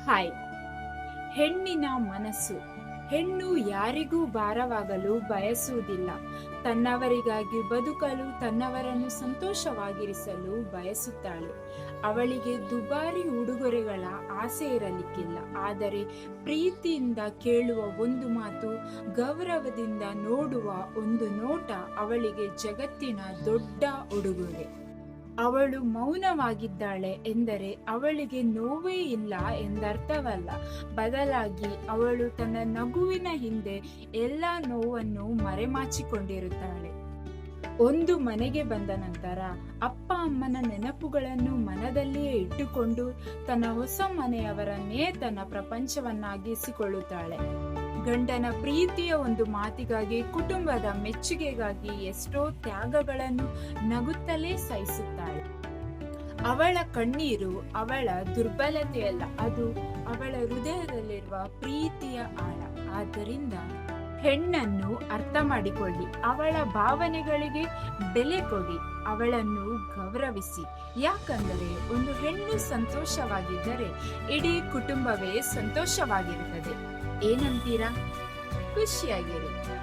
Hi. ಹೆಣ್ಣಿನ ಮನಸ್ಸು. ಹೆಣ್ಣು ಯಾರಿಗೂ ಭಾರವಾಗಲು ಬಯಸುವುದಿಲ್ಲ. ತನ್ನವರಿಗಾಗಿ ಬದುಕಲು, ತನ್ನವರನ್ನು ಸಂತೋಷವಾಗಿರಿಸಲು ಬಯಸುತ್ತಾಳೆ. ಅವಳಿಗೆ ದುಬಾರಿ ಉಡುಗೊರೆಗಳ ಆಸೆ ಇರಲಿಕ್ಕಿಲ್ಲ. ಆದರೆ ಪ್ರೀತಿಯಿಂದ ಕೇಳುವ ಒಂದು ಮಾತು, ಗೌರವದಿಂದ ನೋಡುವ ಒಂದು ನೋಟ ಅವಳಿಗೆ ಜಗತ್ತಿನ ದೊಡ್ಡ ಉಡುಗೊರೆ. ಅವಳು ಮೌನವಾಗಿದ್ದಾಳೆ ಎಂದರೆ ಅವಳಿಗೆ ನೋವೇ ಇಲ್ಲ ಎಂದರ್ಥವಲ್ಲ. ಬದಲಾಗಿ ಅವಳು ತನ್ನ ನಗುವಿನ ಹಿಂದೆ ಎಲ್ಲ ನೋವನ್ನು ಮರೆಮಾಚಿಕೊಂಡಿರುತ್ತಾಳೆ. ಒಂದು ಮನೆಗೆ ಬಂದ ನಂತರ ಅಪ್ಪ ಅಮ್ಮನ ನೆನಪುಗಳನ್ನು ಮನದಲ್ಲಿಯೇ ಇಟ್ಟುಕೊಂಡು ತನ್ನ ಹೊಸ ಮನೆಯವರನ್ನೇ ತನ್ನ ಪ್ರಪಂಚವನ್ನಾಗಿಸಿಕೊಳ್ಳುತ್ತಾಳೆ. ಗಂಡನ ಪ್ರೀತಿಯ ಒಂದು ಮಾತಿಗಾಗಿ, ಕುಟುಂಬದ ಮೆಚ್ಚುಗೆಗಾಗಿ ಎಷ್ಟೋ ತ್ಯಾಗಗಳನ್ನು ನಗುತ್ತಲೇ ಸಹಿಸುತ್ತಾಳೆ. ಅವಳ ಕಣ್ಣೀರು ಅವಳ ದುರ್ಬಲತೆಯಲ್ಲ, ಅದು ಅವಳ ಹೃದಯದಲ್ಲಿರುವ ಪ್ರೀತಿಯ ಆಳ. ಆದ್ದರಿಂದ ಹೆಣ್ಣನ್ನು ಅರ್ಥ ಮಾಡಿಕೊಳ್ಳಿ, ಅವಳ ಭಾವನೆಗಳಿಗೆ ಬೆಲೆ ಕೊಡಿ, ಅವಳನ್ನು ಗೌರವಿಸಿ. ಯಾಕಂದರೆ ಒಂದು ಹೆಣ್ಣು ಸಂತೋಷವಾಗಿದ್ದರೆ ಇಡೀ ಕುಟುಂಬವೇ ಸಂತೋಷವಾಗಿರುತ್ತದೆ. ಏನಂತೀರಾ? ಖುಷಿಯಾಗಿರಿ.